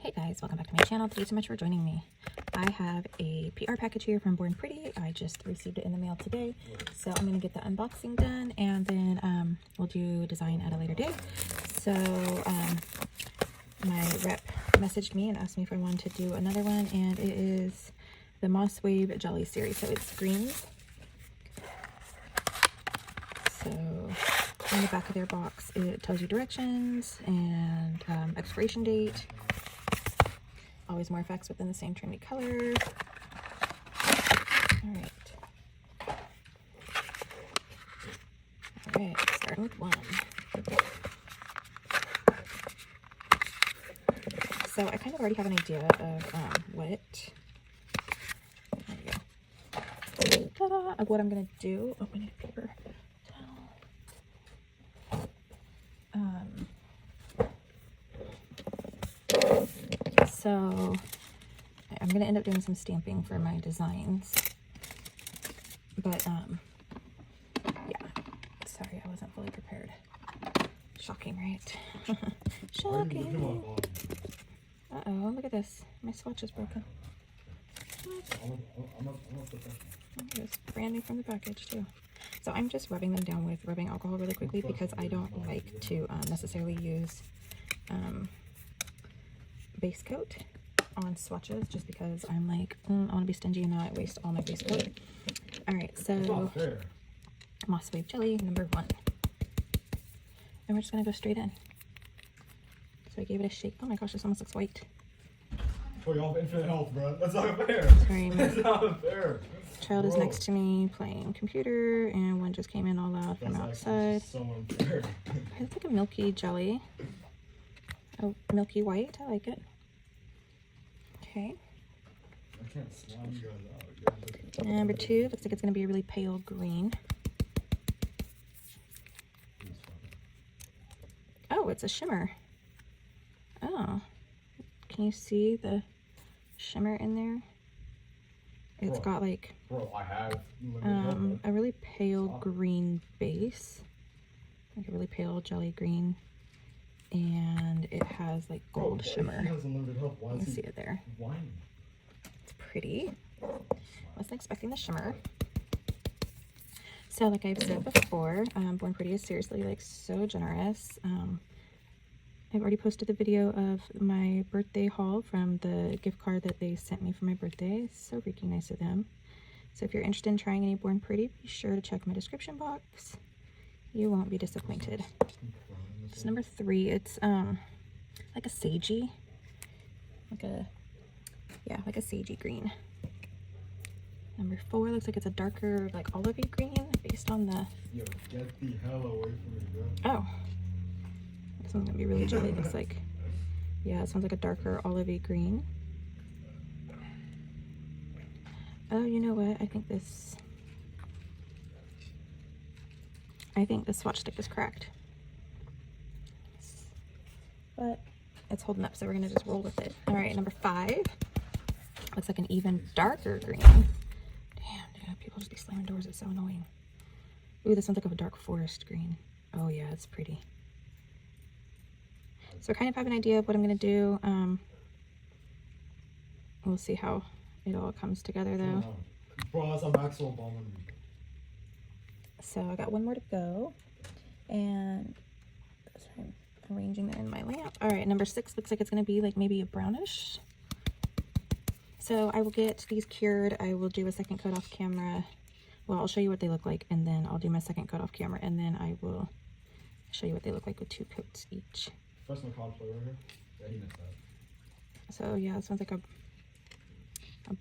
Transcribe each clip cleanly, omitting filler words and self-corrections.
Hey guys, welcome back to my channel. Thank you so much for joining me. I have a PR package here from Born Pretty. I just received it in the mail today. So I'm going to get the unboxing done and then we'll do design at a later date. So my rep messaged me and asked me if I wanted to do another one, and it is the Moss Wave Jelly series. So it's greens. So on the back of their box, it tells you directions and expiration date. Always more effects within the same trendy color. All right, starting with one. So I kind of already have an idea of what I'm gonna do. Oh, I need a paper towel. So I'm gonna end up doing some stamping for my designs, but yeah, sorry, I wasn't fully prepared. Shocking, right? Shocking. Uh-oh, look at this, my swatch is broken. It's brand new from the package too. So I'm just rubbing them down with rubbing alcohol really quickly because I don't like to necessarily use base coat on swatches, just because I'm like, I want to be stingy and not waste all my base coat. All right, so Moss Wave Jelly number 1, and we're just gonna go straight in. So I gave it a shake. Oh my gosh, this almost looks white. Oh, you all have infinite health, bro. That's not fair. Sorry, that's not fair. Child is next to me playing computer, and one just came in all loud from outside. So unfair. It's like a milky jelly. Oh, milky white. I like it. Okay. I can't slime you guys out. Number 2 looks like it's going to be a really pale green. Oh, it's a shimmer. Oh, can you see the shimmer in there? It's got like a really pale green base, like a really pale jelly green, and it has like gold shimmer. You can see it there. It's pretty. Wasn't expecting the shimmer. So like I've said before, Born Pretty is seriously like so generous. I've already posted the video of my birthday haul from the gift card that they sent me for my birthday. So freaking nice of them. So if you're interested in trying any Born Pretty, be sure to check my description box. You won't be disappointed. It's number 3. It's like a sagey, like a sagey green. Number 4 looks like it's a darker, like olivey green, based on the. Yo, get the hell away from me, bro. Oh, this one's gonna be really jelly. Looks like, yeah, it sounds like a darker olivey green. Oh, you know what? I think this swatch stick is cracked, but it's holding up, so we're gonna just roll with it. All right, number 5 looks like an even darker green. Damn, dude, people just be slamming doors. It's so annoying. Ooh, this one's like a dark forest green. Oh yeah, it's pretty. So I kind of have an idea of what I'm gonna do. We'll see how it all comes together though. Bro, that's a Maxwell bomb. So I got one more to go, and I'm arranging that in my lamp. All right, number 6 looks like it's gonna be like maybe a brownish. So I will get these cured. I will do a second coat off camera. Well, I'll show you what they look like, and then I'll do my second coat off camera, and then I will show you what they look like with 2 coats each. First my card player right here. Yeah, he missed that. So yeah, it sounds like a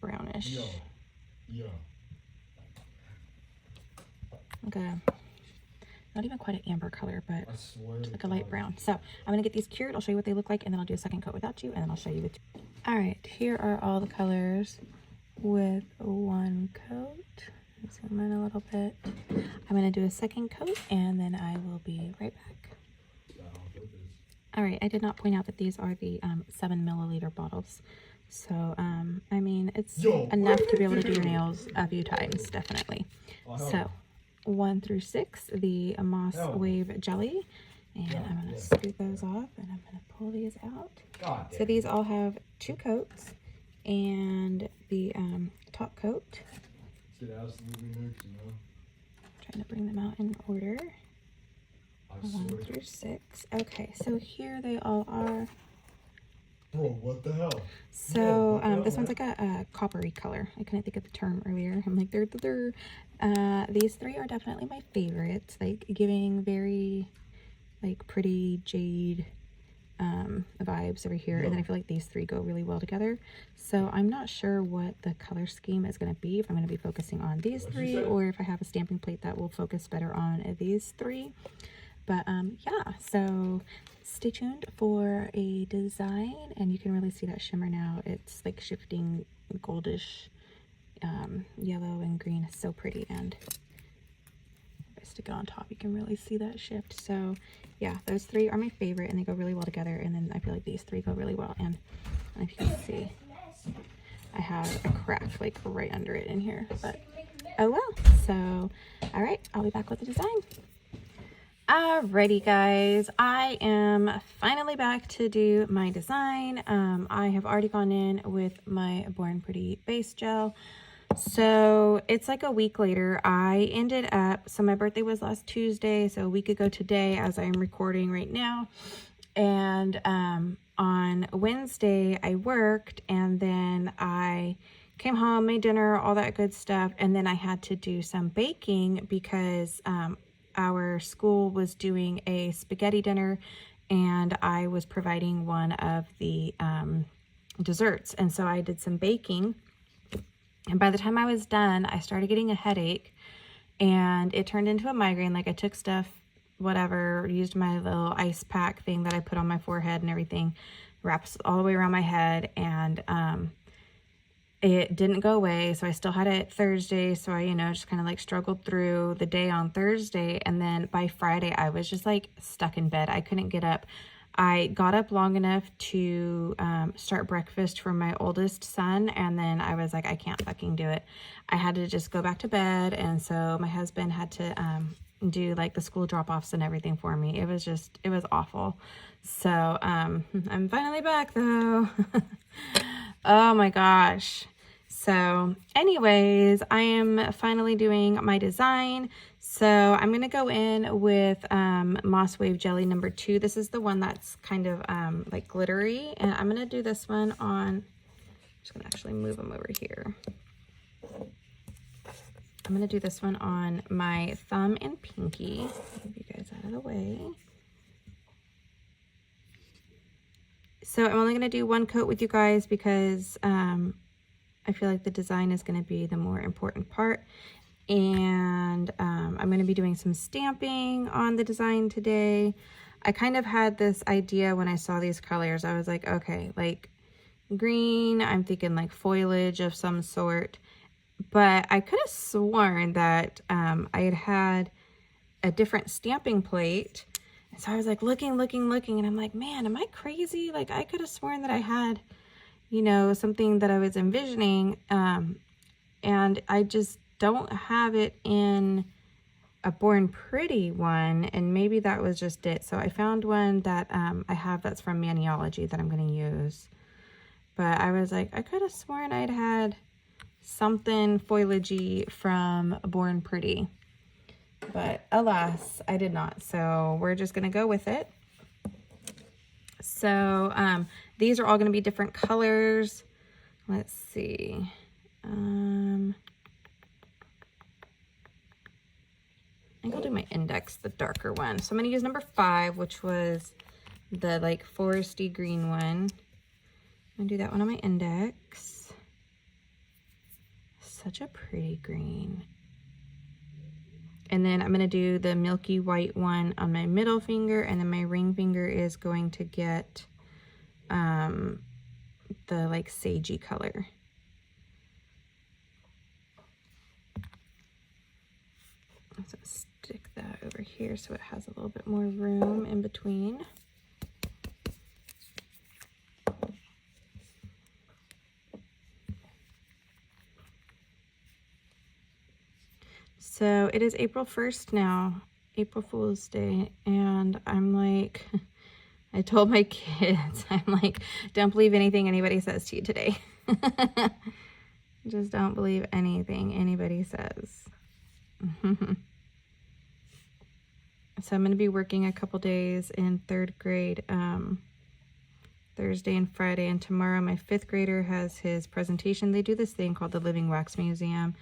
brownish. Yo. Okay. Not even quite an amber color, but like a light brown. So I'm gonna get these cured. I'll show you what they look like, and then I'll do a second coat without you, and then I'll show you with. All right, here are all the colors with 1 coat. Zoom in a little bit. I'm gonna do a second coat, and then I will be right back. All right, I did not point out that these are the 7 milliliter bottles. So, I mean, it's enough to be able to do your nails a few times, definitely. So, 1 through 6, the Moss Wave Jelly. And I'm going to scoot those off and I'm going to pull these out. So these all have 2 coats and the top coat. Trying to bring them out in order. 1 through 6. Okay, so here they all are. Bro, what the hell? So this one's like a coppery color. I couldn't think of the term earlier. I'm like, these 3 are definitely my favorites. Like giving very like pretty jade vibes over here. And then I feel like these 3 go really well together. So I'm not sure what the color scheme is going to be. If I'm going to be focusing on these 3 or if I have a stamping plate that will focus better on these 3. But yeah, so stay tuned for a design, and you can really see that shimmer now. It's like shifting goldish yellow and green. It's so pretty, and if I stick it on top, you can really see that shift. So yeah, those 3 are my favorite, and they go really well together. And then I feel like these 3 go really well. And if you can see, I have a crack like right under it in here, but oh well. So all right, I'll be back with the design. Alrighty guys, I am finally back to do my design. I have already gone in with my Born Pretty base gel. So it's like a week later. I ended up, so my birthday was last Tuesday, so a week ago today as I'm recording right now. And on Wednesday I worked, and then I came home, made dinner, all that good stuff, and then I had to do some baking because our school was doing a spaghetti dinner, and I was providing one of the desserts. And so I did some baking, and by the time I was done, I started getting a headache, and it turned into a migraine. Like I took stuff, whatever, used my little ice pack thing that I put on my forehead and everything, wraps all the way around my head, and it didn't go away. So I still had it Thursday. So I, just kind of like struggled through the day on Thursday. And then by Friday, I was just like stuck in bed. I couldn't get up. I got up long enough to start breakfast for my oldest son. And then I was like, I can't fucking do it. I had to just go back to bed. And so my husband had to do like the school drop-offs and everything for me. It was awful. So I'm finally back though. Oh my gosh. So anyways, I am finally doing my design. So I'm going to go in with Moss Wave Jelly number 2. This is the one that's kind of like glittery. And I'm going to do this one on, I'm just going to actually move them over here. I'm going to do this one on my thumb and pinky. Move you guys out of the way. So I'm only going to do 1 coat with you guys because I feel like the design is going to be the more important part. And I'm going to be doing some stamping on the design today. I kind of had this idea when I saw these colors. I was like, okay, like green, I'm thinking like foliage of some sort. But I could have sworn that I had a different stamping plate. So I was like looking, and I'm like, man, am I crazy? Like I could have sworn that I had, something that I was envisioning, and I just don't have it in a Born Pretty one, and maybe that was just it. So I found one that I have that's from Maniology that I'm going to use. But I was like, I could have sworn I'd had something foliagey from Born Pretty. But alas, I did not. So we're just going to go with it. So these are all going to be different colors. Let's see. I think I'll do my index, the darker one. So I'm going to use number 5, which was the like foresty green one. I'm going to do that one on my index. Such a pretty green. And then I'm going to do the milky white one on my middle finger, and then my ring finger is going to get the like sagey color. So stick that over here so it has a little bit more room in between. So it is April 1st now, April Fool's Day, and I'm like, I told my kids, I'm like, don't believe anything anybody says to you today. Just don't believe anything anybody says. So I'm going to be working a couple days in 3rd grade, Thursday and Friday, and tomorrow my 5th grader has his presentation. They do this thing called the Living Wax Museum.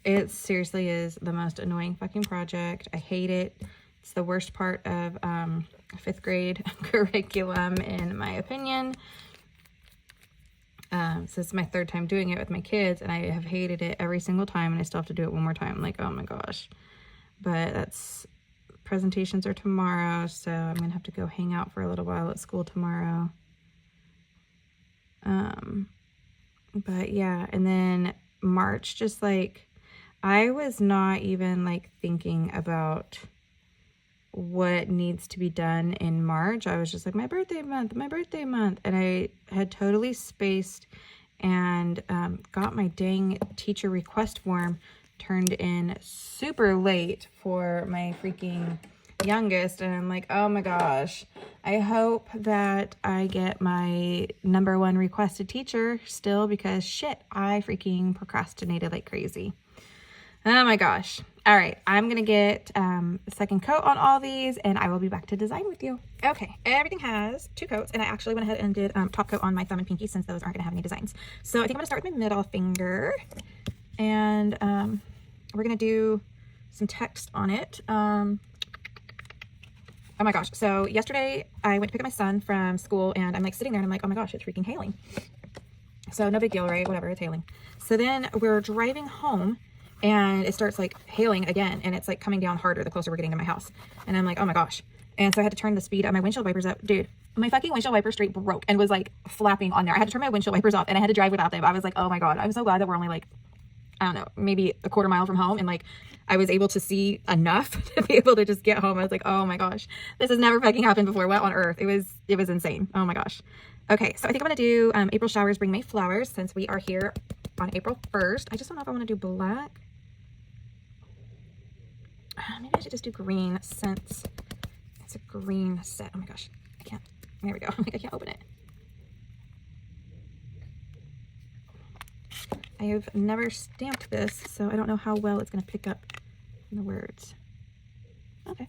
It seriously is the most annoying fucking project. I hate it. It's the worst part of 5th grade curriculum, in my opinion. So this is my 3rd time doing it with my kids, and I have hated it every single time, and I still have to do it one more time. I'm like, oh my gosh. But that's, presentations are tomorrow, so I'm gonna have to go hang out for a little while at school tomorrow. But yeah, and then March, just like, I was not even like thinking about what needs to be done in March. I was just like, my birthday month, and I had totally spaced and got my dang teacher request form turned in super late for my freaking youngest, and I'm like, oh my gosh, I hope that I get my #1 requested teacher still, because shit, I freaking procrastinated like crazy. Oh my gosh. All right, I'm gonna get a second coat on all these, and I will be back to design with you. Okay, everything has 2 coats, and I actually went ahead and did top coat on my thumb and pinky, since those aren't gonna have any designs. So I think I'm gonna start with my middle finger, and we're gonna do some text on it. Oh my gosh, so yesterday I went to pick up my son from school, and I'm like sitting there and I'm like, oh my gosh, it's freaking hailing. So no big deal, right? Whatever, it's hailing. So then we're driving home, and it starts like hailing again, and it's like coming down harder the closer we're getting to my house. And I'm like, oh my gosh. And so I had to turn the speed of my windshield wipers up. Dude, my fucking windshield wiper straight broke and was like flapping on there. I had to turn my windshield wipers off, and I had to drive without them. I was like, oh my God, I'm so glad that we're only like, I don't know, maybe a quarter mile from home, and like I was able to see enough to be able to just get home. I was like, oh my gosh, this has never fucking happened before. What on earth? It was insane. Oh my gosh. Okay, so I think I'm gonna do April showers bring May flowers, since we are here on April 1st. I just don't know if I want to do black. Maybe I should just do green, since it's a green set. Oh my gosh, I can't. There we go. I'm like, I can't open it. I have never stamped this, so I don't know how well it's going to pick up the words. Okay.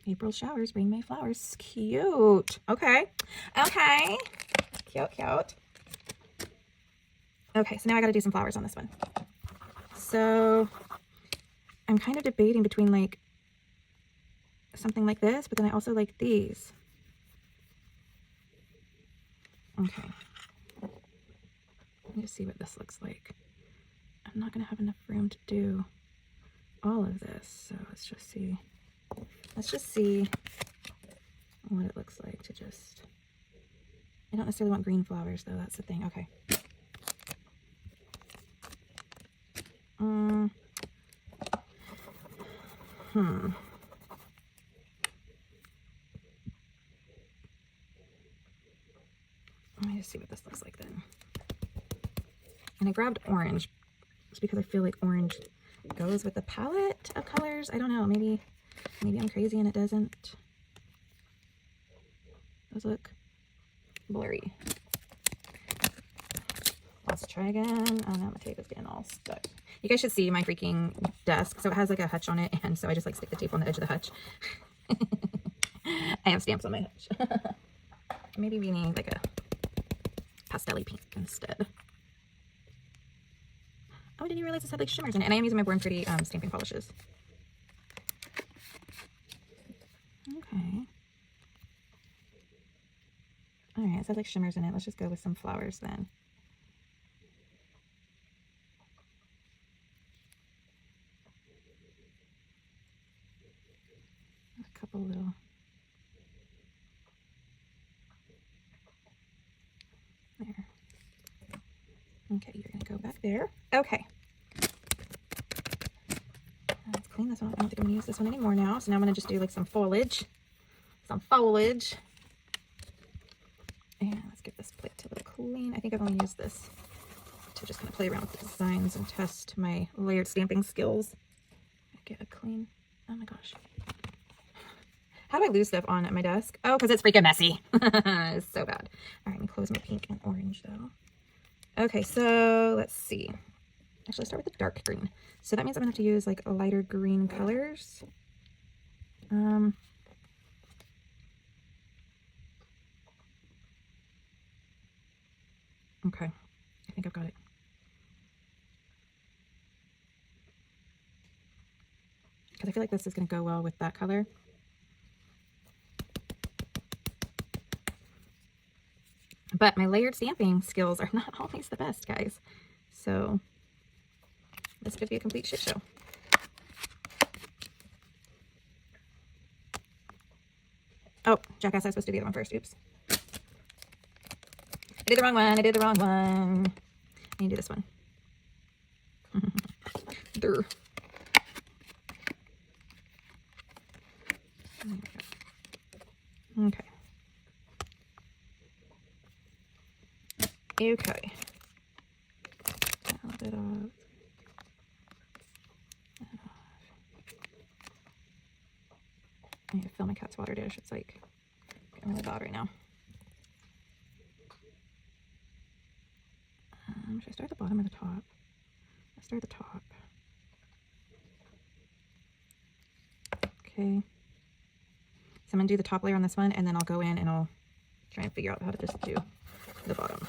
April showers bring May flowers. Cute. Okay. Okay. Cute, cute. Okay, so now I got to do some flowers on this one. So I'm kind of debating between like something like this, but then I also like these. Okay. Let me just see what this looks like. I'm not going to have enough room to do all of this, so let's just see. Let's just see what it looks like to just... I don't necessarily want green flowers, though. That's the thing. Okay. Let me just see what this looks like then. And I grabbed orange just because I feel like orange goes with the palette of colors. I don't know. Maybe I'm crazy and it doesn't. Those look blurry. Let's try again. Oh no, my tape is getting all stuck. You guys should see my freaking desk. So it has like a hutch on it, and so I just like stick the tape on the edge of the hutch. I have stamps on my hutch. Maybe we need like a pastel-y pink instead. Oh, I didn't even realize this had like shimmers in it. And I am using my Born Pretty stamping polishes. Okay. Alright, it says like shimmers in it. Let's just go with some flowers then. A couple little... There. Okay, you're gonna go back there. Okay. Let's clean this one. I don't think I'm gonna use this one anymore now. So now I'm gonna just do like some foliage. Some foliage. clean. I think I've only used this to just kind of play around with the designs and test my layered stamping skills. Get a clean, oh my gosh. How do I lose stuff on my desk? Oh, because it's freaking messy. It's so bad. All right, let me close my pink and orange though. Okay, so let's see. Actually, start with the dark green. So that means I'm gonna have to use like lighter green colors. Okay, I think I've got it. Because I feel like this is gonna go well with that color. But my layered stamping skills are not always the best, guys. So this could be a complete shit show. Oh, jackass, I was supposed to do the other one first. Oops. I did the wrong one. I did the wrong one. I need to do this one. Durr. Okay. Okay. A little bit of. I need to fill my cat's water dish. It's like getting really bad right now. Should I start at the bottom or the top? Let's start at the top. Okay. So I'm going to do the top layer on this one, and then I'll go in and I'll try and figure out how to just do the bottom.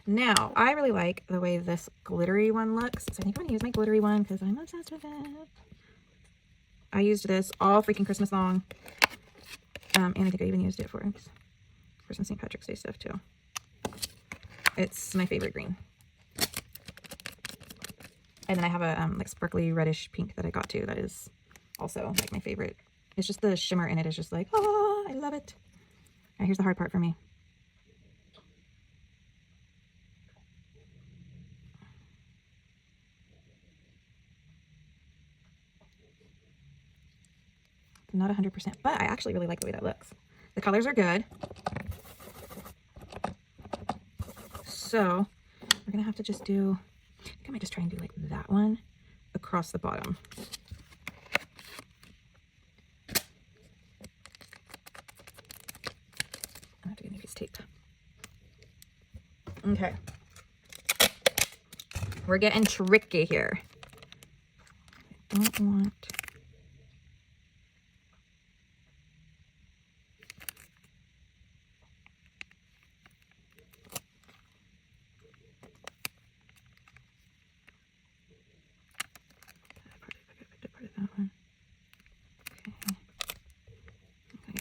Now, I really like the way this glittery one looks. So I think I'm going to use my glittery one because I'm obsessed with it. I used this all freaking Christmas long. And I think I even used it for some St. Patrick's Day stuff too. It's my favorite green. And then I have a like sparkly reddish pink that I got too. That is also like my favorite. It's just the shimmer in it is just like, oh, I love it. All right, here's the hard part for me. Not 100%, but I actually really like the way that looks. The colors are good. So we're gonna have to just do, I think I might just try and do like that one across the bottom. I have to get a piece of tape. Okay. We're getting tricky here. I don't want.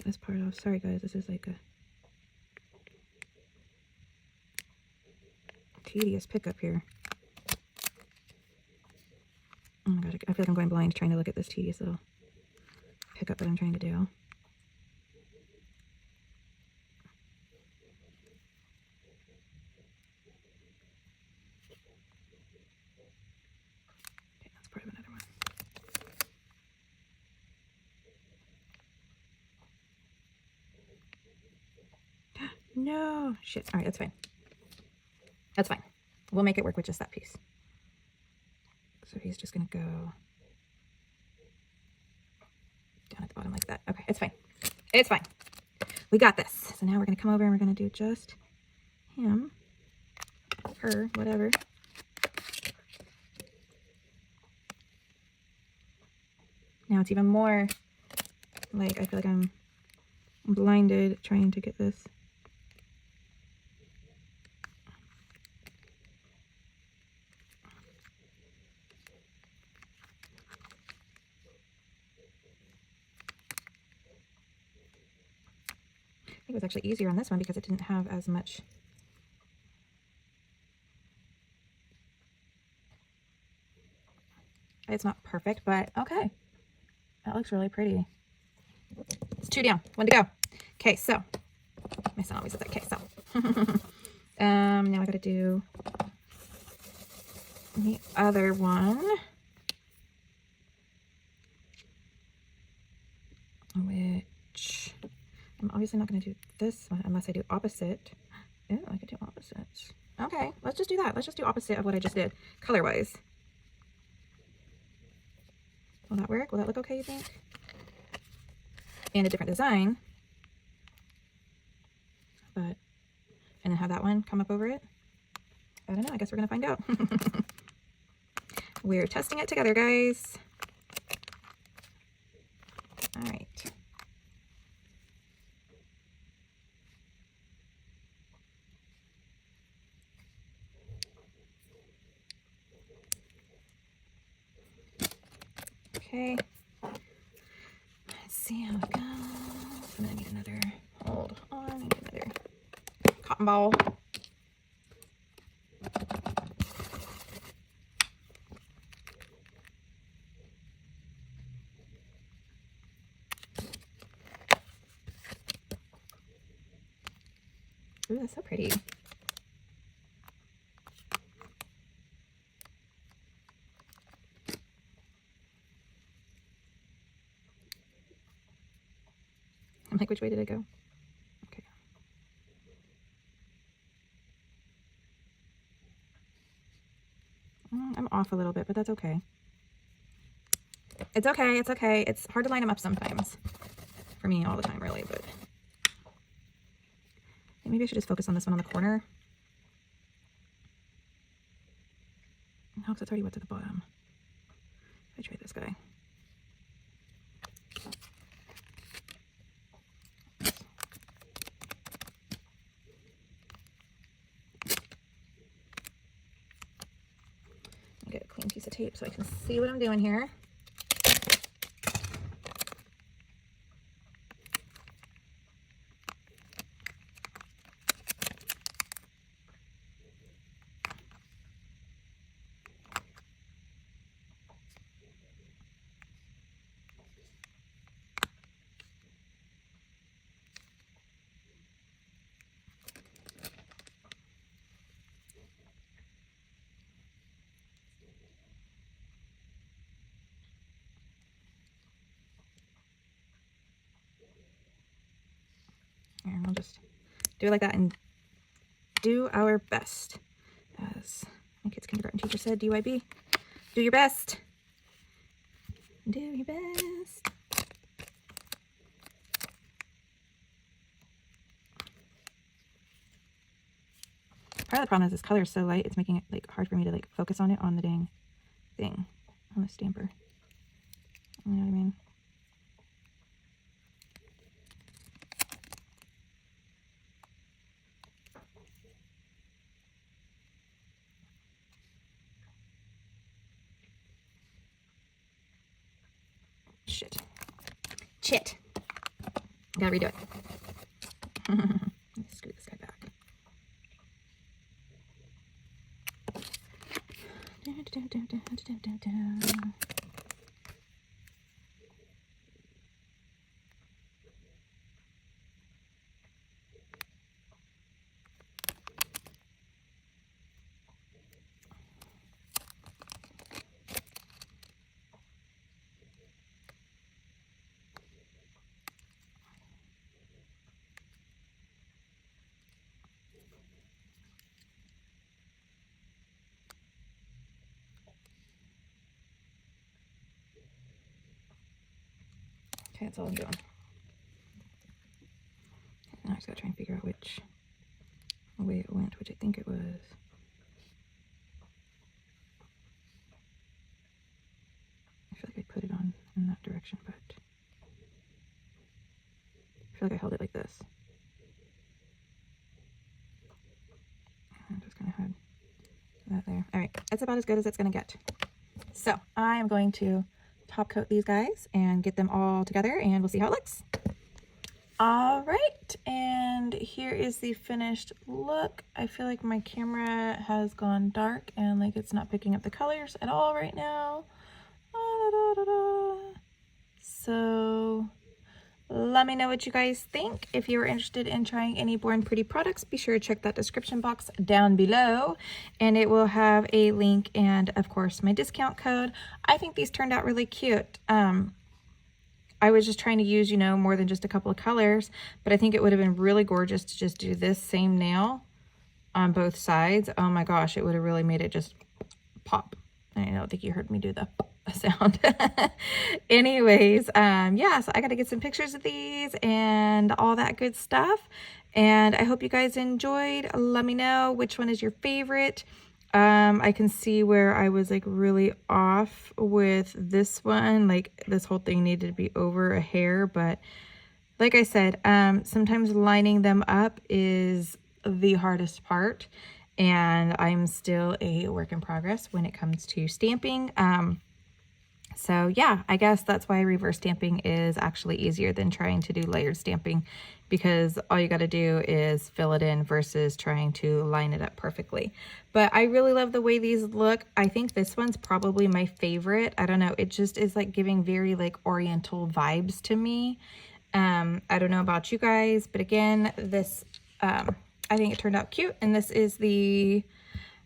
This part off. Sorry guys, this is like a tedious pickup here. Oh my god, I feel like I'm going blind trying to look at this tedious little pickup that I'm trying to do. Okay, that's part of another one. No, shit. All right, that's fine. That's fine. We'll make it work with just that piece. So he's just gonna go down at the bottom like that. Okay, it's fine. It's fine. We got this. So now we're gonna come over and we're gonna do just him, her, whatever. Now it's even more like I feel like I'm blinded trying to get this. It was actually easier on this one because it didn't have as much. It's not perfect, but okay. That looks really pretty. It's 2 down, 1 to go. Okay, so my son always says that. Okay, so now I gotta do the other one, which I'm obviously not going to do this one unless I do opposite. Ooh, I could do opposites. Okay, let's just do that. Let's just do opposite of what I just did, color-wise. Will that work? Will that look okay, you think? And a different design. But, and then have that one come up over it. I don't know. I guess we're going to find out. We're testing it together, guys. All right. Okay. Let's see how it goes. I'm going to need another, hold on, I need another cotton ball. Ooh, that's so pretty. I'm like, which way did it go? Okay. I'm off a little bit, but that's okay. It's okay. It's okay. It's hard to line them up sometimes. For me, all the time, really, but maybe I should just focus on this one on the corner. No, because it's already wet to the bottom. I try this guy. Get a clean piece of tape so I can see what I'm doing here. And we'll just do it like that and do our best. As my kid's kindergarten teacher said, DYB, do your best. Do your best. Part of the problem is this color is so light, it's making it like hard for me to like focus on it on the dang thing, on the stamper. You know what I mean? Shit. Chit. Gotta redo it. Let's screw this guy back. Okay, that's all I'm doing. Now I just gotta try and figure out which way it went, which I think it was. I feel like I put it on in that direction, but I feel like I held it like this. And I just kind of had that there. All right, that's about as good as it's gonna get. So I am going to top coat these guys and get them all together, and we'll see how it looks. All right, and here is the finished look. I feel like my camera has gone dark and like it's not picking up the colors at all right now. So let me know what you guys think. If you're interested in trying any Born Pretty products, be sure to check that description box down below, and it will have a link and of course my discount code. I think these turned out really cute. I was just trying to use, you know, more than just a couple of colors, but I think it would have been really gorgeous to just do this same nail on both sides, oh my gosh, it would have really made it just pop. I don't think you heard me do the sound. Anyways, yeah, so I got to get some pictures of these and all that good stuff. And I hope you guys enjoyed. Let me know which one is your favorite. I can see where I was like really off with this one. Like this whole thing needed to be over a hair, but like I said, sometimes lining them up is the hardest part, and I'm still a work in progress when it comes to stamping. So yeah, I guess that's why reverse stamping is actually easier than trying to do layered stamping, because all you got to do is fill it in versus trying to line it up perfectly. But I really love the way these look. I think this one's probably my favorite. I don't know, it just is like giving very like oriental vibes to me. I don't know about you guys, but again, this I think it turned out cute. And this is the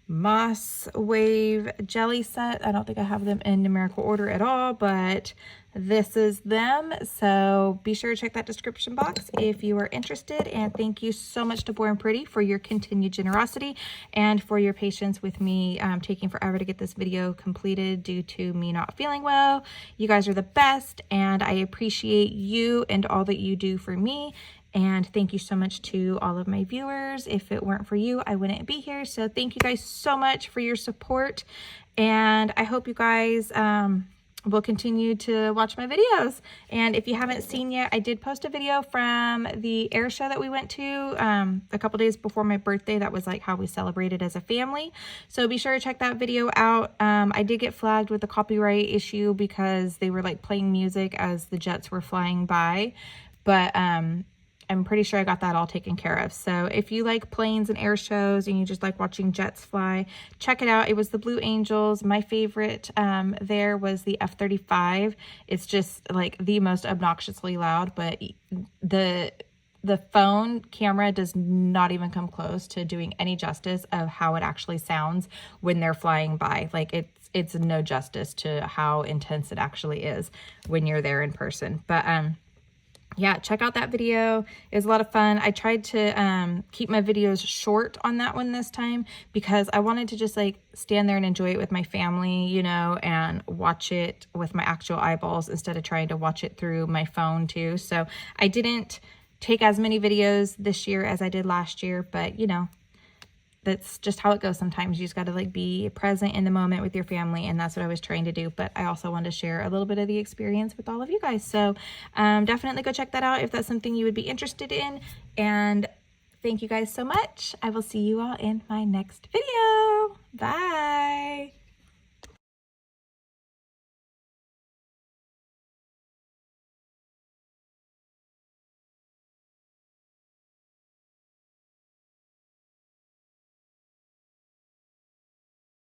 Moss Wave Jelly Set. I don't think I have them in numerical order at all, but this is them. So be sure to check that description box if you are interested. And thank you so much to Born Pretty for your continued generosity and for your patience with me taking forever to get this video completed due to me not feeling well. You guys are the best, and I appreciate you and all that you do for me. And thank you so much to all of my viewers. If it weren't for you, I wouldn't be here. So thank you guys so much for your support. And I hope you guys will continue to watch my videos. And if you haven't seen yet, I did post a video from the air show that we went to a couple days before my birthday. That was like how we celebrated as a family. So be sure to check that video out. I did get flagged with a copyright issue because they were like playing music as the jets were flying by. But I'm pretty sure I got that all taken care of. So if you like planes and air shows and you just like watching jets fly, check it out. It was the Blue Angels. My favorite there was the F-35. It's just like the most obnoxiously loud, but the phone camera does not even come close to doing any justice of how it actually sounds when they're flying by. Like it's no justice to how intense it actually is when you're there in person. But yeah, check out that video. It was a lot of fun. I tried to keep my videos short on that one this time because I wanted to just like stand there and enjoy it with my family, you know, and watch it with my actual eyeballs instead of trying to watch it through my phone too. So I didn't take as many videos this year as I did last year, but you know, that's just how it goes sometimes. You just got to like be present in the moment with your family, and that's what I was trying to do. But I also wanted to share a little bit of the experience with all of you guys. So definitely go check that out if that's something you would be interested in. And thank you guys so much. I will see you all in my next video. Bye.